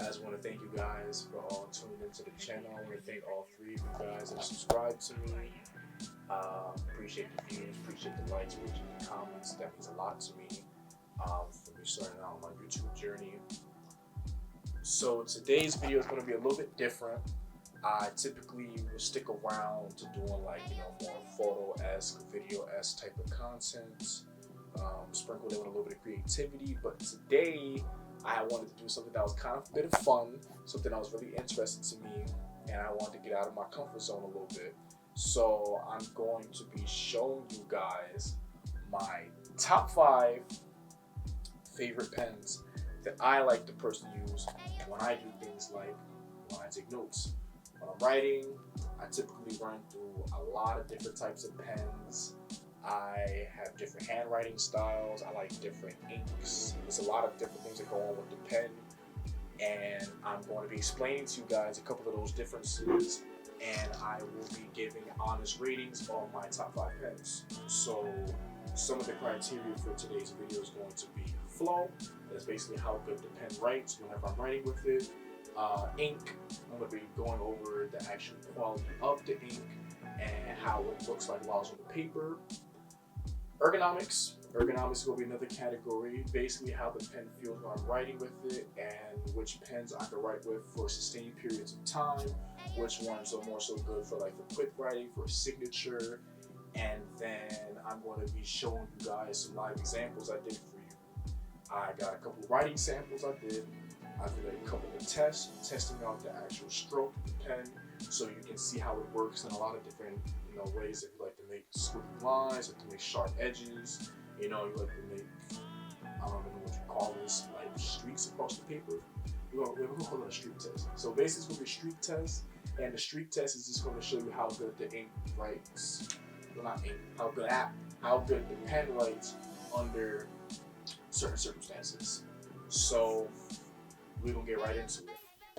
I just want to thank you guys for all tuning into the channel. I want to thank all 3 of you guys that subscribed to me. Appreciate the views, appreciate the likes, appreciate the comments. That means a lot to me for me starting out my YouTube journey. So today's video is going to be a little bit different. I typically will stick around to doing like, more photo-esque, video-esque type of content, sprinkled in with a little bit of creativity. But today I wanted to do something that was kind of a bit of fun, something that was really interesting to me, and I wanted to get out of my comfort zone a little bit. So I'm going to be showing you guys my top 5 favorite pens that I like to personally use when I do things like when I take notes. When I'm writing, I typically run through a lot of different types of pens. I have different handwriting styles. I like different inks. There's a lot of different things that go on with the pen, and I'm going to be explaining to you guys a couple of those differences, and I will be giving honest ratings on my top 5 pens. So some of the criteria for today's video is going to be flow. That's basically how good the pen writes whenever I'm writing with it. Ink, I'm going to be going over the actual quality of the ink and how it looks like while it's on the paper. Ergonomics is going to be another category, basically how the pen feels when I'm writing with it and which pens I can write with for sustained periods of time, which ones are more so good for like the quick writing, for a signature, and then I'm going to be showing you guys some live examples I did for you. I got a couple of writing samples I did a couple of tests, testing out the actual stroke of the pen so you can see how it works in a lot of different ways. If you like to make squiggly lines, like to make sharp edges, you like to make, I don't know what you call this, like streaks across the paper. We're going to call it a streak test. So basically it's going to be a streak test, and the streak test is just going to show you how good the ink writes. Well, not ink, how good the pen writes under certain circumstances. So we're going to get right into it.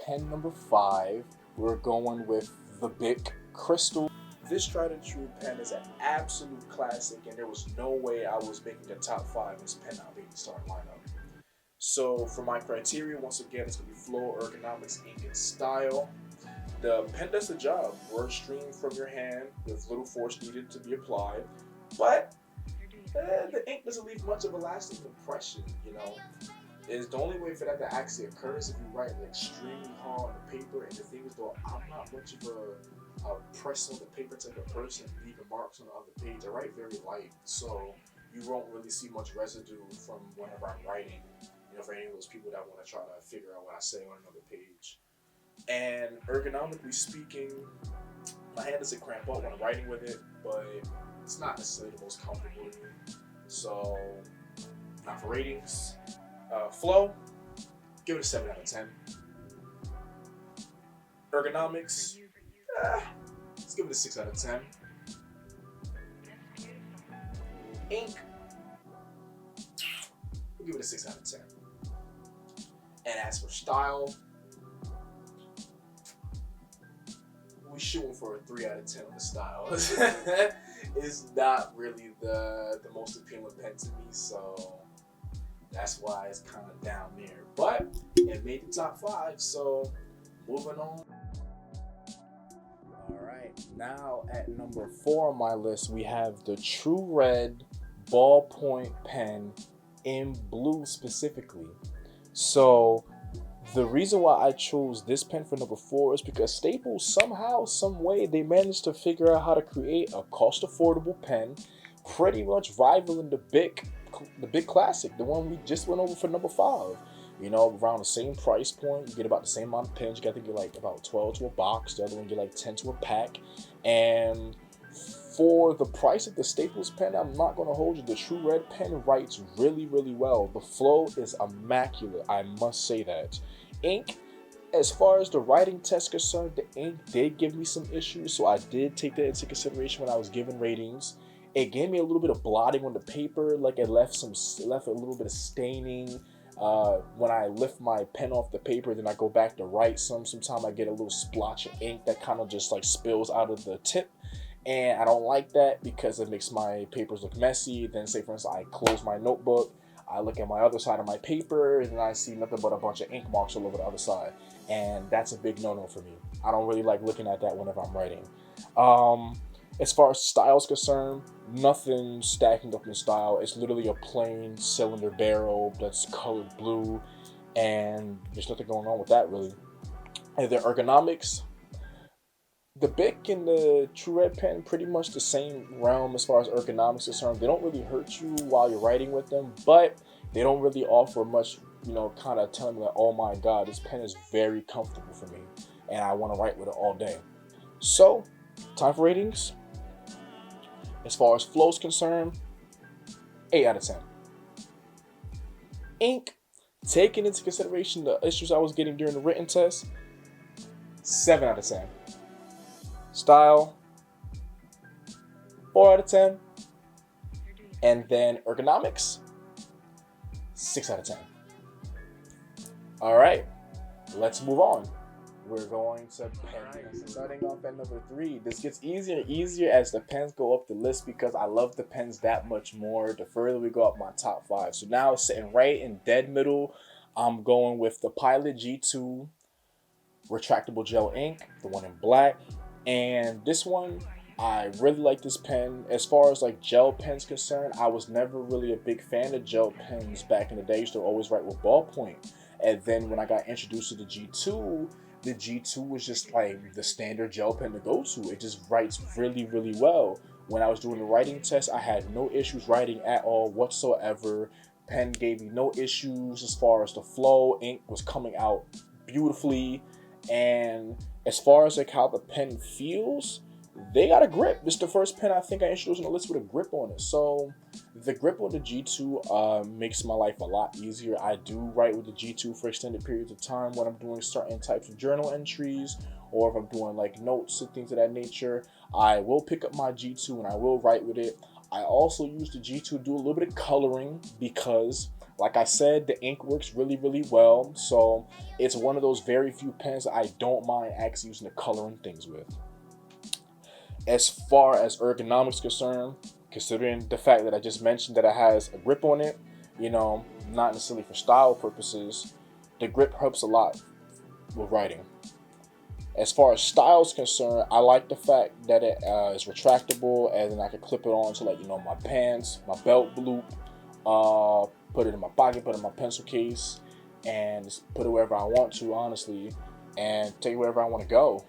Pen number 5, we're going with the BIC Cristal. This tried and true pen is an absolute classic, and there was no way I was making the top 5 in this pen out being the starting lineup. So for my criteria, once again, it's going to be flow, ergonomics, ink, and style. The pen does the job. Words stream from your hand with little force needed to be applied, but the ink doesn't leave much of a lasting impression, Is the only way for that to actually occur is if you write extremely hard on the paper. And the thing is, though, I'm not much of a press on the paper type of person, leaving marks on the other page. I write very light, so you won't really see much residue from whenever I'm writing. For any of those people that want to try to figure out what I say on another page. And ergonomically speaking, my hand doesn't cramp up when I'm writing with it, but it's not necessarily the most comfortable with me. So, now for ratings. Flow, give it a 7 out of 10. Ergonomics, let's give it a 6 out of 10. Ink, we'll give it a 6 out of 10. And as for style, we're shooting for a 3 out of 10 on the style. It's not really the most appealing pen to me, so that's why it's kind of down there. But it made the top 5, so moving on. Alright, now at number 4 on my list, we have the TRU RED Ballpoint Pen in blue specifically. So the reason why I chose this pen for number 4 is because Staples somehow, some way, they managed to figure out how to create a cost-affordable pen, pretty much rivaling the BIC Classic, the one we just went over for number 5. Around the same price point, you get about the same amount of pens. You get like about 12 to a box. The other one get like 10 to a pack. And for the price of the Staples pen, I'm not going to hold you. The TRU RED pen writes really, really well. The flow is immaculate, I must say that. Ink, as far as the writing test concerned, the ink did give me some issues, so I did take that into consideration when I was giving ratings. It gave me a little bit of blotting on the paper, like it left a little bit of staining. When I lift my pen off the paper, then I go back to write sometimes I get a little splotch of ink that kind of just like spills out of the tip. And I don't like that because it makes my papers look messy. Then say for instance, I close my notebook, I look at my other side of my paper and I see nothing but a bunch of ink marks all over the other side. And that's a big no-no for me. I don't really like looking at that whenever I'm writing. As far as style is concerned, nothing stacking up in style. It's literally a plain cylinder barrel that's colored blue, and there's nothing going on with that really. And the ergonomics, the BIC and the TRU RED Pen, pretty much the same realm as far as ergonomics is concerned. They don't really hurt you while you're writing with them, but they don't really offer much, kind of telling me that, oh my god, this pen is very comfortable for me and I want to write with it all day. So, time for ratings. As far as flow is concerned, 8 out of 10. Ink, taking into consideration the issues I was getting during the written test, 7 out of 10. Style, 4 out of 10. And then ergonomics, 6 out of 10. All right, let's move on. We're going to pen. Starting off at number 3. This gets easier and easier as the pens go up the list because I love the pens that much more the further we go up my top 5. So now sitting right in dead middle, I'm going with the Pilot G2 Retractable Gel Ink, the one in black. And this one, I really like this pen. As far as like gel pens concerned, I was never really a big fan of gel pens back in the day. I used to always write with ballpoint. And then when I got introduced to the G2 was just like the standard gel pen to go to. It just writes really, really well. When I was doing the writing test, I had no issues writing at all whatsoever. Pen gave me no issues as far as the flow. Ink was coming out beautifully. And as far as like how the pen feels, they got a grip. This is the first pen I think I introduced on the list with a grip on it. So the grip on the G2 makes my life a lot easier. I do write with the G2 for extended periods of time when I'm doing certain types of journal entries, or if I'm doing like notes and things of that nature. I will pick up my G2 and I will write with it. I also use the G2 to do a little bit of coloring because, like I said, the ink works really, really well. So it's one of those very few pens that I don't mind actually using to coloring things with. As far as ergonomics concerned, considering the fact that I just mentioned that it has a grip on it, not necessarily for style purposes, the grip helps a lot with writing. As far as style is concerned, I like the fact that it is retractable, and then I can clip it on to my pants, my belt loop, put it in my pocket, put it in my pencil case, and just put it wherever I want to, honestly, and take it wherever I want to go.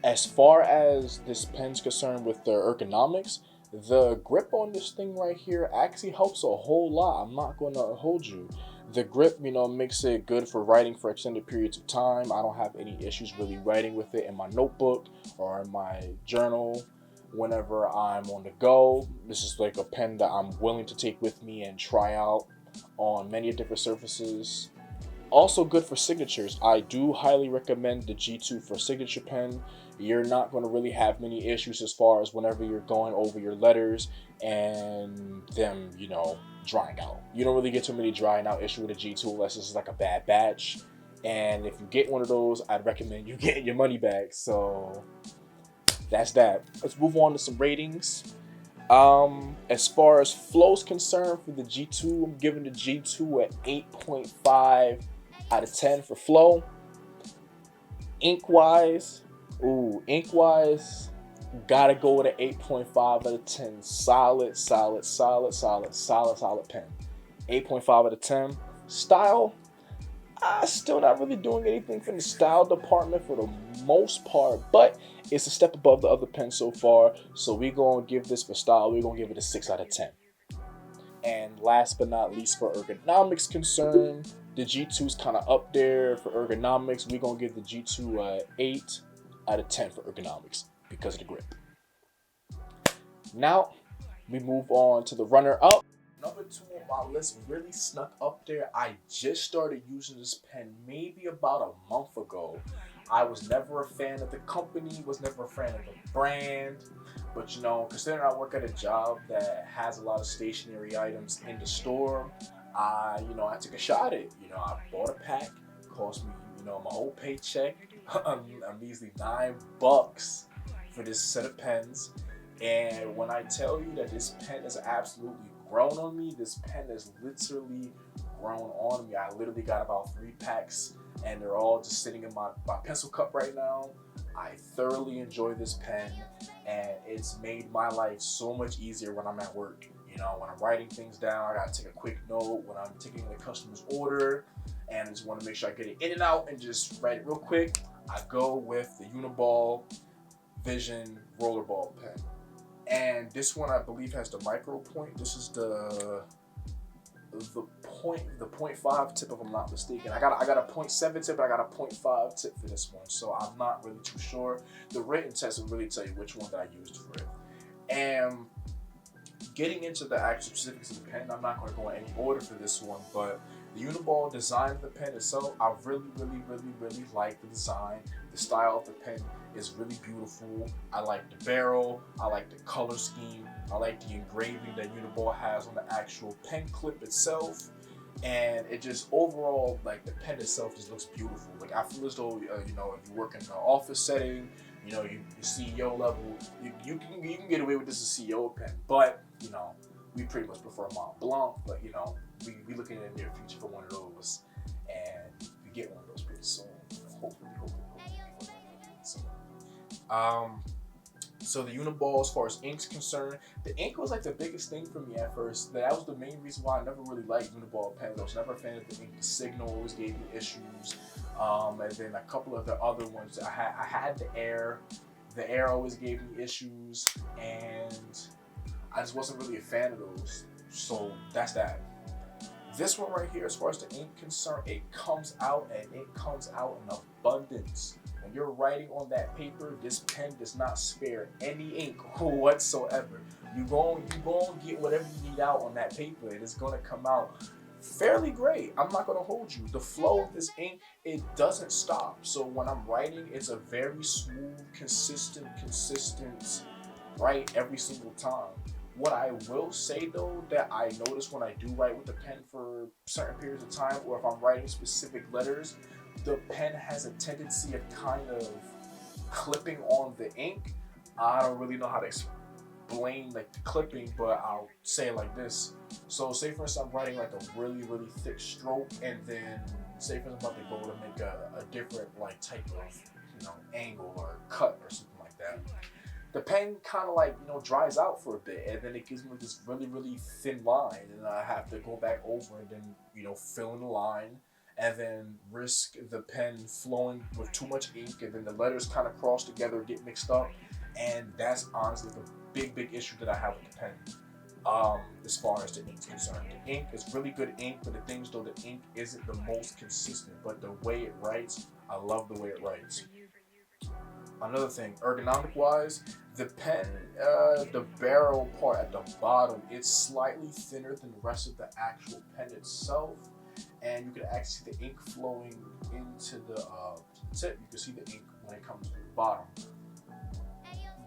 As far as this pen's concerned with the ergonomics, the grip on this thing right here actually helps a whole lot. I'm not going to hold you. The grip, makes it good for writing for extended periods of time. I don't have any issues really writing with it in my notebook or in my journal whenever I'm on the go. This is like a pen that I'm willing to take with me and try out on many different surfaces. Also good for signatures. I do highly recommend the G2 for signature pen. You're not going to really have many issues as far as whenever you're going over your letters and them, drying out. You don't really get too many drying out issues with a G2 unless this is like a bad batch. And if you get one of those, I'd recommend you getting your money back. So that's that. Let's move on to some ratings. As far as flow is concerned for the G2, I'm giving the G2 an 8.5 out of 10 for flow. Ink-wise, gotta go with an 8.5 out of 10. Solid pen. 8.5 out of 10. Style, still not really doing anything from the style department for the most part, but it's a step above the other pens so far. So we're gonna give this for style, we're gonna give it a 6 out of 10. And last but not least, for ergonomics concern, the G2's kind of up there for ergonomics. We're gonna give the G2 8 out of 10 for ergonomics because of the grip. Now we move on to the runner-up. Number 2 on my list really snuck up there. I just started using this pen maybe about a month ago. I was never a fan of the company, was never a fan of the brand. But considering I work at a job that has a lot of stationery items in the store, I took a shot at it. I bought a pack, cost me, my whole paycheck, a measly $9 for this set of pens. And when I tell you that this pen is absolutely grown on me. This pen has literally grown on me. I literally got about 3 packs and they're all just sitting in my pencil cup right now. I thoroughly enjoy this pen and it's made my life so much easier when I'm at work. You know, when I'm writing things down, I gotta take a quick note. When I'm taking the customer's order and I just wanna make sure I get it in and out and just write it real quick, I go with the Uniball Vision Rollerball Pen. And this one I believe has the micro point. This is the 0.5 tip if I'm not mistaken. I got a 0.7 tip, I got a 0.5 tip for this one, so I'm not really too sure. The written test will really tell you which one that I used for it. And getting into the actual specifics of the pen, I'm not going to go in any order for this one, but the Uniball design of the pen itself, I really like the design. The style of the pen is really beautiful. I like the barrel, I like the color scheme, I like the engraving that Uniball has on the actual pen clip itself, and it just overall, like, the pen itself just looks beautiful. Like, I feel as though, you know, if you work in an office setting, you know, you CEO level, you can get away with this as a CEO pen, but, you know, we pretty much prefer Mont Blanc, but, you know, we looking in the near future for one of those, and we get one of those pretty soon, hopefully. So the Uniball, as far as ink's concerned, the ink was like the biggest thing for me at first. That was the main reason why I never really liked Uniball pens. I was never a fan of the ink. The signal always gave me issues. And then a couple of the other ones, I had the air. The air always gave me issues, and I just wasn't really a fan of those. So that's that. This one right here, as far as the ink concerned, it comes out and it comes out in abundance. When you're writing on that paper, this pen does not spare any ink whatsoever. You go and get whatever you need out on that paper, and it's gonna come out fairly great. I'm not gonna hold you. The flow of this ink, it doesn't stop. So when I'm writing, it's a very smooth, consistent write every single time. What I will say though, that I notice when I do write with the pen for certain periods of time, or if I'm writing specific letters, the pen has a tendency of kind of clipping on the ink. I don't really know how to explain like the clipping, but I'll say it like this. So say for instance, I'm writing like a really thick stroke, and then say for instance I'm about to go to make a different like type of, you know, angle or cut or something like that. The pen kind of like, you know, dries out for a bit, and then it gives me this really thin line, and I have to go back over and then, you know, fill in the line, and then risk the pen flowing with too much ink, and then the letters kind of cross together, get mixed up, and that's honestly the big issue that I have with the pen. As far as the ink is concerned, the ink is really good ink, but the things though, the ink isn't the most consistent, but the way it writes, I love the way it writes. Another thing, ergonomic wise, the pen, the barrel part at the bottom, it's slightly thinner than the rest of the actual pen itself, and you can actually see the ink flowing into the tip. You can see the ink when it comes to the bottom.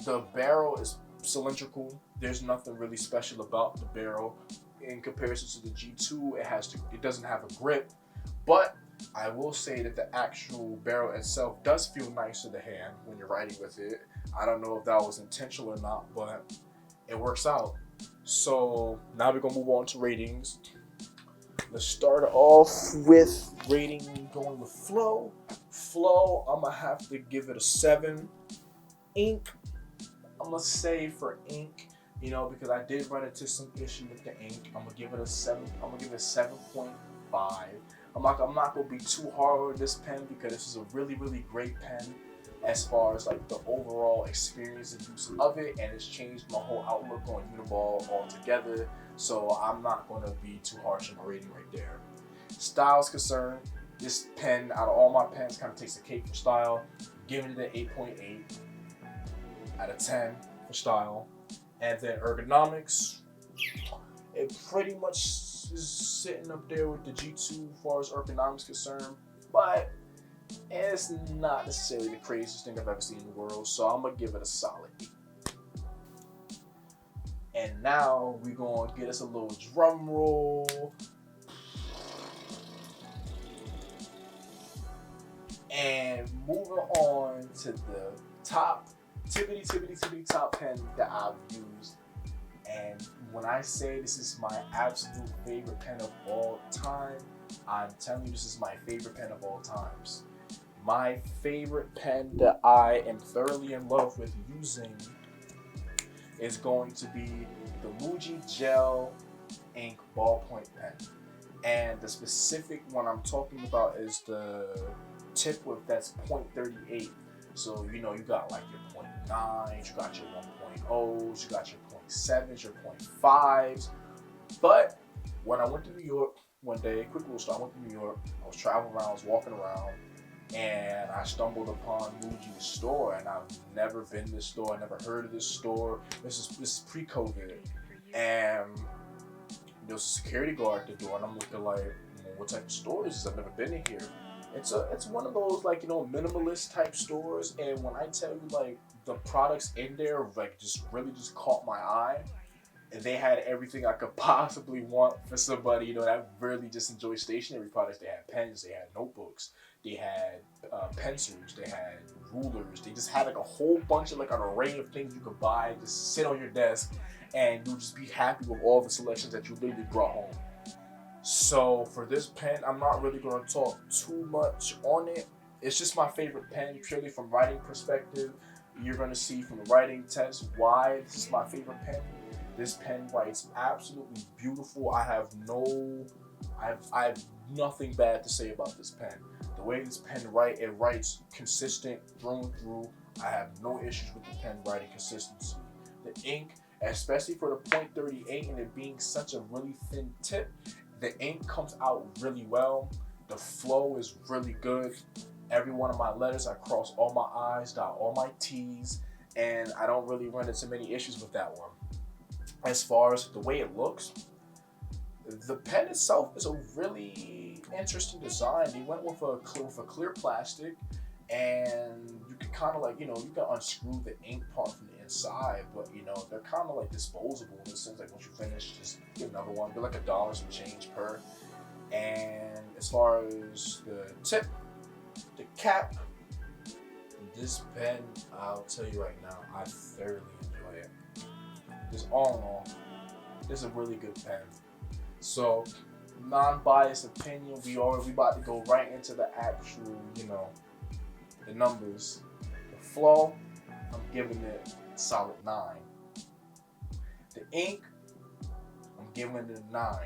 The barrel is cylindrical. There's nothing really special about the barrel in comparison to the G2. It doesn't have a grip, but I will say that the actual barrel itself does feel nice to the hand when you're writing with it. I don't know if that was intentional or not, but it works out. So now we're gonna move on to ratings. Let's start off with rating, going with flow. Flow, I'm gonna have to give it a 7. Ink, I'm gonna say for ink, you know, because I did run into some issue with the ink, I'm gonna give it a 7. I'm gonna give it a 7.5. I'm not gonna be too hard on this pen because this is a really great pen as far as like the overall experience and use of it, and it's changed my whole outlook on Uniball altogether. So I'm not gonna be too harsh on my rating right there. Style is concerned, this pen out of all my pens kind of takes the cake for style. Giving it an 8.8 out of 10 for style. And then ergonomics, it pretty much is sitting up there with the G2 as far as ergonomics concerned, but it's not necessarily the craziest thing I've ever seen in the world, so I'm gonna give it a solid 8. And now we're gonna get us a little drum roll. And moving on to the top tippity top pen that I've used, and when I say this is my absolute favorite pen of all time, I'm telling you this is my favorite pen of all times. My favorite pen that I am thoroughly in love with using is going to be the MUJI Gel Ink Ballpoint Pen. And the specific one I'm talking about is the tip with that's 0.38. So you got like your 0.9s, you got your 1.0s, you got your 0.7s, your 0.5s. But when I went to New York one day, quick little story, I went to New York, I was traveling around, I was walking around, and I stumbled upon MUJI's store, and I've never been to this store, I never heard of this store. This is pre-COVID, and there's a security guard at the door, and I'm looking like, what type of store is this? I've never been in here. It's one of those like minimalist type stores, and when I tell you like the products in there like just really just caught my eye, and they had everything I could possibly want for somebody that really just enjoys stationery products. They had pens, they had notebooks, they had pencils, they had rulers. They just had like a whole bunch of like an array of things you could buy and just sit on your desk, and you'll just be happy with all the selections that you literally brought home. So for this pen, I'm not really going to talk too much on it. It's just my favorite pen purely from writing perspective. You're going to see from the writing test why this is my favorite pen. This pen writes absolutely beautiful. I have nothing bad to say about this pen. The way this pen writes, it writes consistent through and through. I have no issues with the pen writing consistency. The ink, especially for the 0.38 and it being such a really thin tip, the ink comes out really well. The flow is really good. Every one of my letters, I cross all my I's, dot all my T's, and I don't really run into many issues with that one. As far as the way it looks, the pen itself is a really interesting design. They went with a clear plastic, and you can kind of like, you can unscrew the ink part from the inside, but they're kind of like disposable in the sense like once you finish, just get another one. They're like $1 some change per. And as far as the tip, the cap, this pen, I'll tell you right now, I thoroughly enjoy it. Just all in all, it's a really good pen. So, non-biased opinion, we about to go right into the actual, the numbers. The flow, I'm giving it a solid 9. The ink, I'm giving it a 9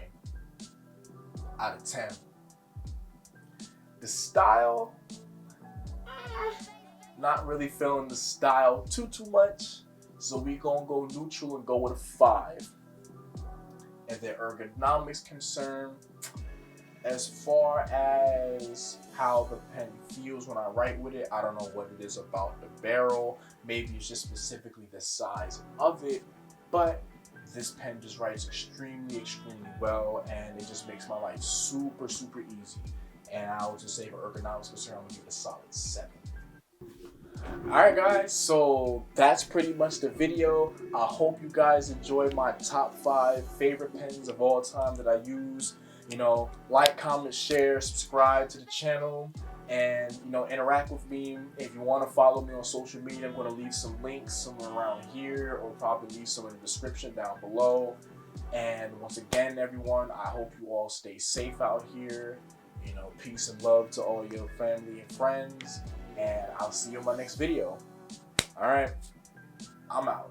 out of 10. The style, not really feeling the style too much, so we gonna go neutral and go with a 5. And the ergonomics concerned, as far as how the pen feels when I write with it, I don't know what it is about the barrel. Maybe it's just specifically the size of it, but this pen just writes extremely well, and it just makes my life super easy. And I would just say for ergonomics concern, I'm gonna give it a solid 7. Alright guys, so that's pretty much the video. I hope you guys enjoyed my top 5 favorite pens of all time that I use. Like, comment, share, subscribe to the channel, and interact with me. If you want to follow me on social media, I'm going to leave some links somewhere around here, or probably leave some in the description down below. And once again, everyone, I hope you all stay safe out here. Peace and love to all your family and friends, and I'll see you in my next video. All right, I'm out.